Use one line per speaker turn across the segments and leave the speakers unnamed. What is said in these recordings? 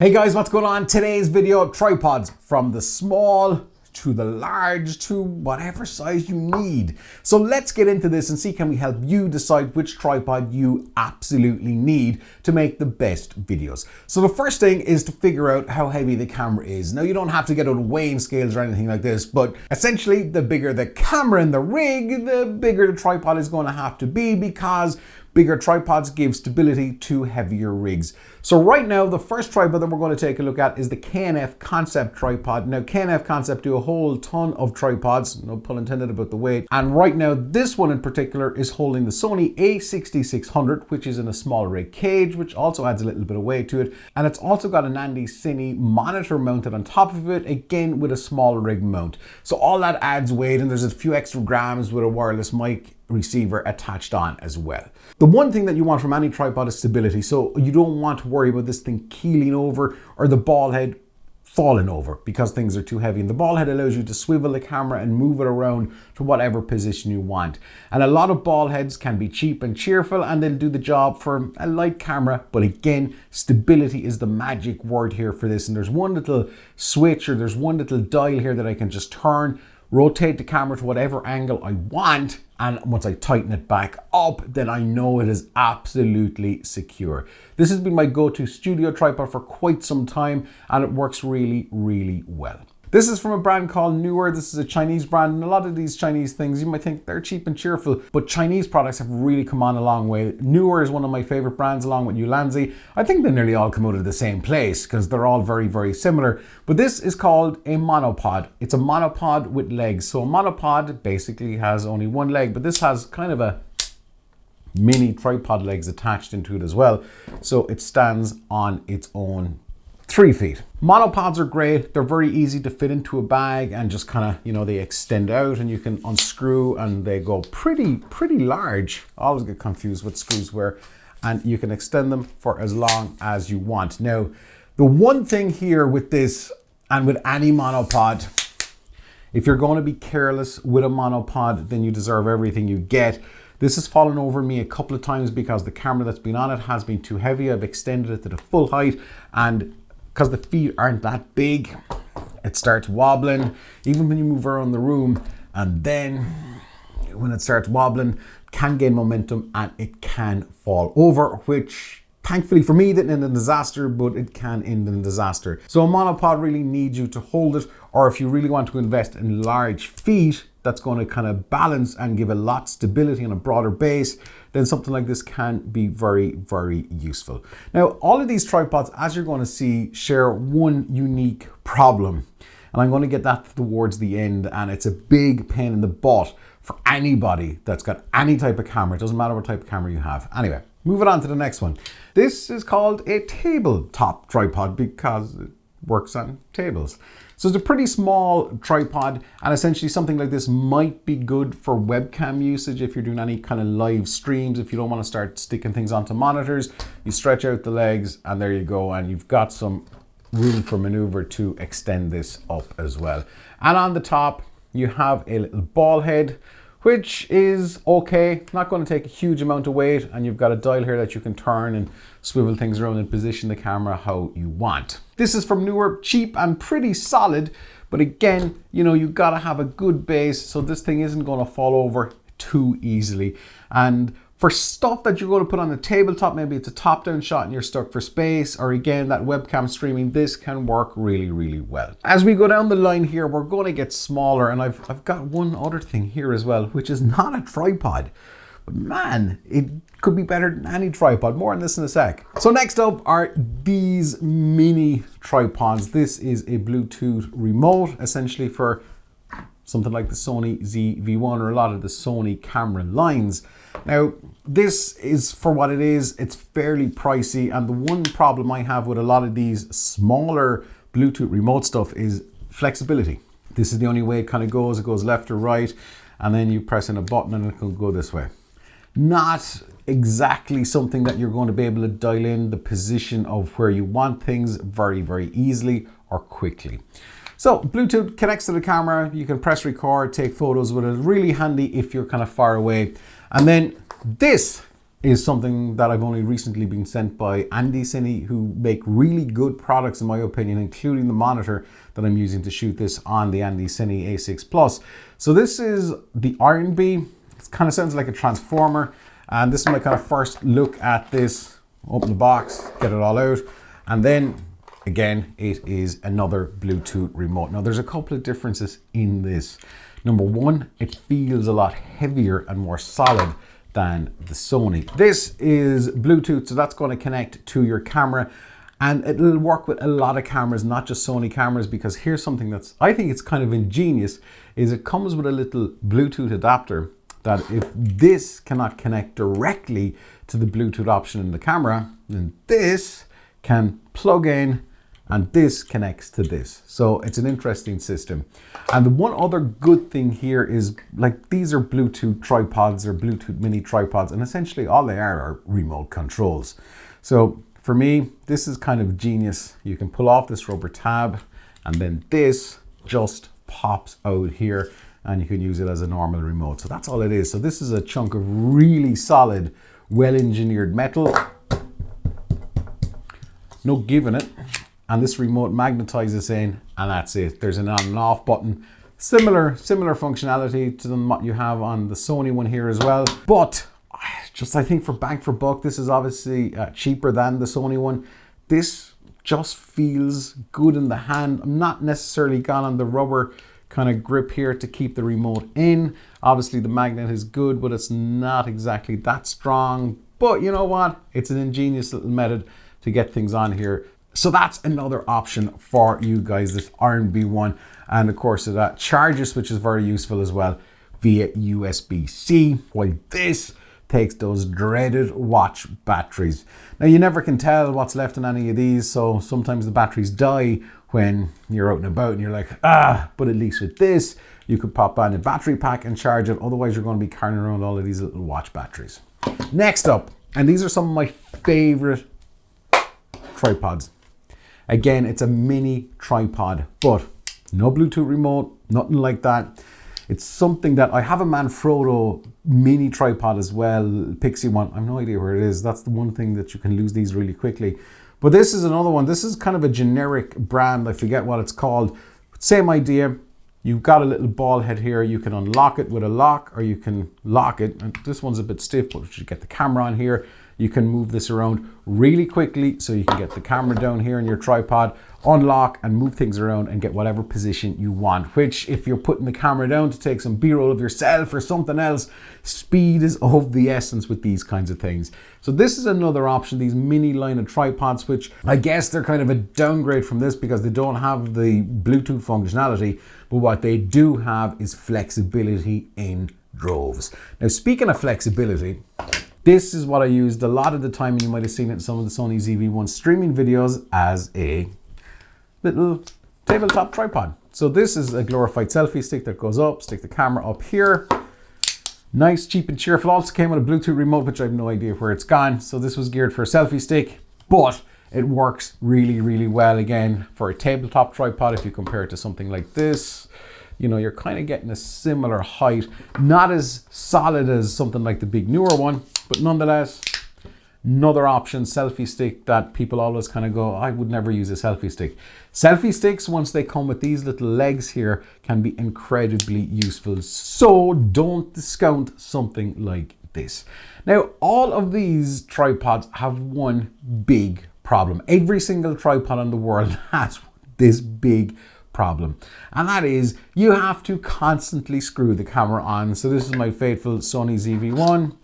Hey guys, what's going on? Today's video, tripods from the small to the large to whatever size you need. So let's get into this and see, can we help you decide which tripod you absolutely need to make the best videos. So the first thing is to figure out how heavy the camera is. Now you don't have to get out weighing scales or anything like this, but essentially the bigger the camera in the rig, the bigger the tripod is going to have to be, because bigger tripods give stability to heavier rigs. So right now, the first tripod that we're going to take a look at is the KNF Concept Tripod. Now, KNF Concept do a whole ton of tripods, no pun intended about the weight. And right now, this one in particular is holding the Sony a6600, which is in a small rig cage, which also adds a little bit of weight to it. And it's also got an Andy Cinny monitor mounted on top of it, again with a small rig mount. So all that adds weight, and there's a few extra grams with a wireless mic receiver attached on as well. The one thing that you want from any tripod is stability, so you don't want to worry about this thing keeling over or the ball head falling over because things are too heavy. And the ball head allows you to swivel the camera and move it around to whatever position you want. And a lot of ball heads can be cheap and cheerful, and they'll do the job for a light camera, but again, stability is the magic word here for this. And there's one little switch, or there's one little dial here that I can just turn, rotate the camera to whatever angle I want, and once I tighten it back up, then I know it is absolutely secure. This has been my go-to studio tripod for quite some time, and it works really, really well. This is from a brand called Newer. This is a Chinese brand, and a lot of these Chinese things, you might think they're cheap and cheerful, but Chinese products have really come on a long way. Newer is one of my favorite brands, along with Ulanzi. I think they nearly all come out of the same place because they're all very, very similar. But this is called a monopod. It's a monopod with legs. So a monopod basically has only one leg, but this has kind of a mini tripod legs attached into it as well. So it stands on its own 3 feet. Monopods are great. They're very easy to fit into a bag and just kind of, they extend out and you can unscrew, and they go pretty large. I always get confused what screws where, and you can extend them for as long as you want. Now, the one thing here with this and with any monopod, if you're going to be careless with a monopod, then you deserve everything you get. This has fallen over me a couple of times because the camera that's been on it has been too heavy. I've extended it to the full height, and because the feet aren't that big, it starts wobbling even when you move around the room, and then when it starts wobbling, it can gain momentum and it can fall over, which thankfully for me didn't end in disaster, but it can end in disaster. So a monopod really needs you to hold it, or if you really want to invest in large feet that's going to kind of balance and give a lot stability on a broader base, then something like this can be very, very useful. Now, all of these tripods, as you're going to see, share one unique problem. And I'm going to get that towards the end, and it's a big pain in the butt for anybody that's got any type of camera. It doesn't matter what type of camera you have. Anyway, moving on to the next one. This is called a tabletop tripod because it works on tables. So it's a pretty small tripod, and essentially something like this might be good for webcam usage if you're doing any kind of live streams. If you don't want to start sticking things onto monitors, you stretch out the legs and there you go, and you've got some room for maneuver to extend this up as well. And on the top, you have a little ball head, which is okay, not going to take a huge amount of weight, and you've got a dial here that you can turn and swivel things around and position the camera how you want. This is from Newer, cheap and pretty solid, but again, you got to have a good base, so this thing isn't going to fall over too easily. And for stuff that you're going to put on the tabletop, maybe it's a top-down shot and you're stuck for space, or again, that webcam streaming, this can work really, really well. As we go down the line here, we're going to get smaller, and I've got one other thing here as well, which is not a tripod. But man, it could be better than any tripod. More on this in a sec. So next up are these mini tripods. This is a Bluetooth remote, essentially for something like the Sony ZV-1 or a lot of the Sony camera lines. Now, this is for what it is. It's fairly pricey, and the one problem I have with a lot of these smaller Bluetooth remote stuff is flexibility. This is the only way it kind of goes. It goes left or right, and then you press in a button and it will go this way. Not exactly something that you're going to be able to dial in the position of where you want things very, very easily or quickly. So Bluetooth connects to the camera. You can press record, take photos with it. Really handy if you're kind of far away. And then this is something that I've only recently been sent by Cinny, who make really good products in my opinion, including the monitor that I'm using to shoot this on the Cinny A6 Plus. So this is the Iron Bee. It kind of sounds like a transformer, and this is my kind of first look at this. Open the box, get it all out, and then again, it is another Bluetooth remote. Now there's a couple of differences in this. Number one, it feels a lot heavier and more solid than the Sony. This is Bluetooth, so that's going to connect to your camera, and it'll work with a lot of cameras, not just Sony cameras, because here's something that's, I think it's kind of ingenious, is it comes with a little Bluetooth adapter that if this cannot connect directly to the Bluetooth option in the camera, then this can plug in and this connects to this. So it's an interesting system. And the one other good thing here is, like, these are Bluetooth tripods or Bluetooth mini tripods, and essentially all they are remote controls. So for me, this is kind of genius. You can pull off this rubber tab and then this just pops out here and you can use it as a normal remote. So that's all it is. So this is a chunk of really solid, well-engineered metal. No giving it. And this remote magnetizes in, and that's it. There's an on and off button. Similar functionality to what you have on the Sony one here as well. But just, I think for bang for buck, this is obviously cheaper than the Sony one. This just feels good in the hand. I'm not necessarily gone on the rubber kind of grip here to keep the remote in. Obviously the magnet is good, but it's not exactly that strong. But you know what? It's an ingenious little method to get things on here. So that's another option for you guys, this Iron Bee one. And of course that charges, which is very useful as well, via USB-C, while this takes those dreaded watch batteries. Now you never can tell what's left in any of these, so sometimes the batteries die when you're out and about and you're like, but at least with this, you could pop on a battery pack and charge it. Otherwise you're going to be carrying around all of these little watch batteries. Next up, and these are some of my favorite tripods. Again, it's a mini tripod, but no Bluetooth remote, nothing like that. It's something that I have a Manfrotto mini tripod as well, Pixie one. I have no idea where it is. That's the one thing that you can lose these really quickly. But this is another one. This is kind of a generic brand. I forget what it's called. Same idea. You've got a little ball head here. You can unlock it with a lock, or you can lock it. And this one's a bit stiff, but you get the camera on here. You can move this around really quickly, so you can get the camera down here in your tripod, unlock and move things around and get whatever position you want, which if you're putting the camera down to take some B-roll of yourself or something else, speed is of the essence with these kinds of things. So this is another option, these mini line of tripods, which I guess they're kind of a downgrade from this because they don't have the Bluetooth functionality, but what they do have is flexibility in droves. Now, speaking of flexibility, this is what I used a lot of the time, and you might have seen it in some of the Sony ZV-1 streaming videos, as a little tabletop tripod. So this is a glorified selfie stick that goes up, stick the camera up here. Nice, cheap and cheerful. Also came with a Bluetooth remote, which I have no idea where it's gone. So this was geared for a selfie stick, but it works really, really well again for a tabletop tripod. If you compare it to something like this, you know, you're kind of getting a similar height, not as solid as something like the big newer one, but nonetheless, another option, selfie stick, that people always kind of go, I would never use a selfie stick. Selfie sticks, once they come with these little legs here, can be incredibly useful. So don't discount something like this. Now, all of these tripods have one big problem. Every single tripod in the world has this big problem, and that is you have to constantly screw the camera on. So this is my faithful Sony ZV-1,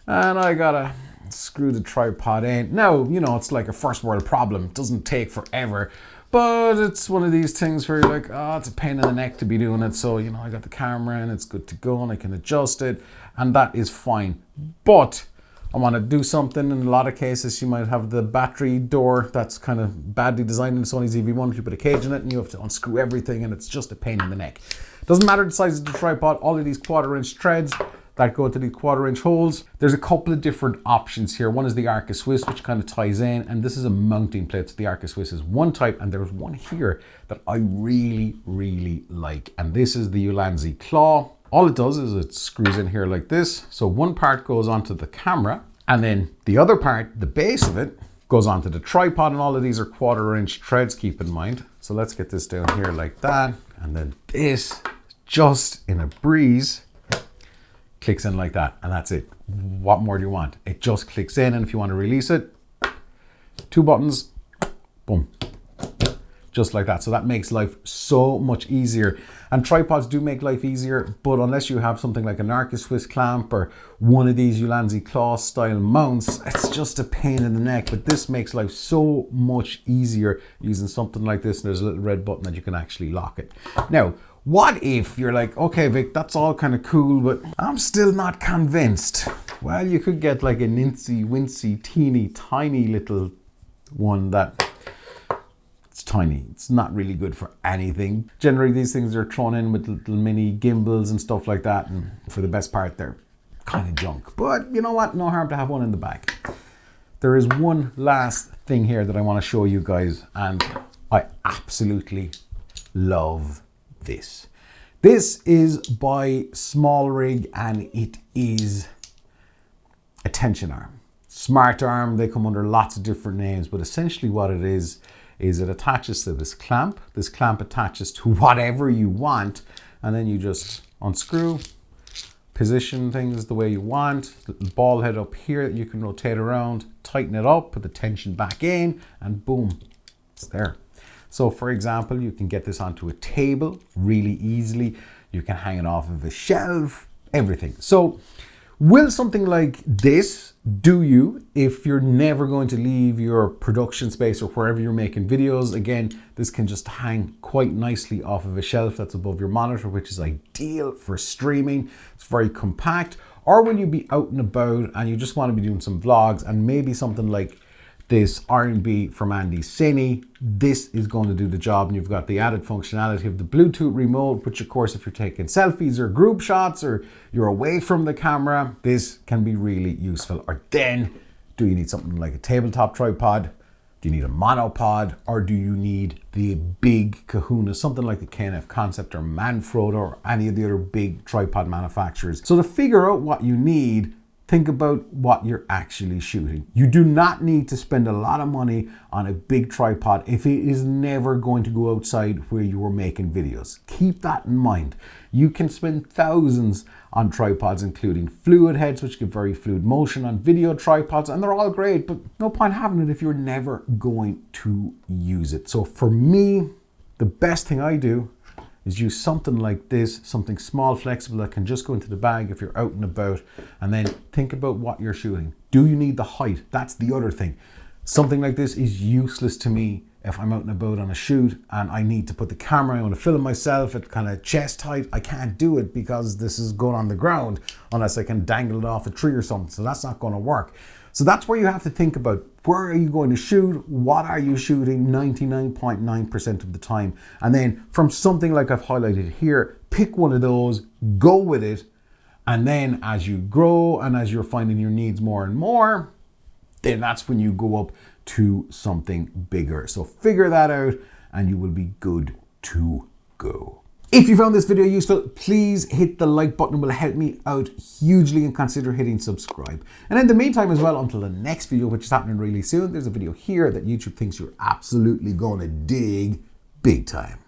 and I gotta screw the tripod in. Now, you know, it's like a first world problem. It doesn't take forever, but it's one of these things where you're like, oh, it's a pain in the neck to be doing it. So, you know, I got the camera and it's good to go and I can adjust it, and that is fine. But I want to do something. In a lot of cases, you might have the battery door that's kind of badly designed in the Sony ZV-1. You put a cage in it and you have to unscrew everything, and it's just a pain in the neck. Doesn't matter the size of the tripod, all of these 1/4" threads that go to the 1/4" holes. There's a couple of different options here. One is the Arca Swiss, which kind of ties in, and this is a mounting plate. So the Arca Swiss is one type, and there's one here that I really, really like, and this is the Ulanzi Claw. All it does is it screws in here like this. So one part goes onto the camera, And then the other part, the base of it, goes onto the tripod, and all of these are 1/4 inch threads, keep in mind. So let's get this down here like that. And then this, just in a breeze, clicks in like that, and that's it. What more do you want? It just clicks in, and if you want to release it, 2 buttons, boom. Just like that. So that makes life so much easier. And tripods do make life easier, but unless you have something like an Arca Swiss clamp or one of these Ulanzi claw style mounts, it's just a pain in the neck. But this makes life so much easier using something like this. And there's a little red button that you can actually lock it. Now, what if you're like, okay, Vic, that's all kind of cool, but I'm still not convinced? Well, you could get like an incy, wincy, teeny, tiny little one that it's tiny. It's not really good for anything. Generally, these things are thrown in with little mini gimbals and stuff like that. And for the best part, they're kind of junk. But you know what? No harm to have one in the bag. There is one last thing here that I want to show you guys. And I absolutely love this. This is by Small Rig, and it is a tension arm. Smart arm, they come under lots of different names, but essentially what it is it attaches to this clamp. This clamp attaches to whatever you want, and then you just unscrew, position things the way you want. Little ball head up here that you can rotate around, tighten it up, put the tension back in, and boom, it's there. So for example, you can get this onto a table really easily. You can hang it off of a shelf, everything. So will something like this do you if you're never going to leave your production space or wherever you're making videos? Again, this can just hang quite nicely off of a shelf that's above your monitor, which is ideal for streaming. It's very compact. Or when you be out and about and you just want to be doing some vlogs, and maybe something like this R&B from Andy Cinny, this is going to do the job. And you've got the added functionality of the Bluetooth remote, which of course, if you're taking selfies or group shots or you're away from the camera, this can be really useful. Or then, do you need something like a tabletop tripod? Do you need a monopod? Or do you need the big kahuna, something like the KNF Concept or Manfrotto or any of the other big tripod manufacturers? So to figure out what you need, think about what you're actually shooting. You do not need to spend a lot of money on a big tripod if it is never going to go outside where you are making videos. Keep that in mind. You can spend thousands on tripods, including fluid heads, which give very fluid motion, on video tripods, and they're all great, but no point having it if you're never going to use it. So for me, the best thing I do is use something like this, something small, flexible, that can just go into the bag if you're out and about, and then think about what you're shooting. Do you need the height? That's the other thing. Something like this is useless to me if I'm out and about on a shoot and I need to put the camera, I want to film myself at kind of chest height. I can't do it because this is going on the ground unless I can dangle it off a tree or something. So that's not going to work. So that's where you have to think about, where are you going to shoot? What are you shooting 99.9% of the time? And then from something like I've highlighted here, pick one of those, go with it. And then as you grow and as you're finding your needs more and more, then that's when you go up to something bigger. So figure that out and you will be good to go. If you found this video useful, please hit the like button. It will help me out hugely, and consider hitting subscribe. And in the meantime as well, until the next video, which is happening really soon, there's a video here that YouTube thinks you're absolutely going to dig big time.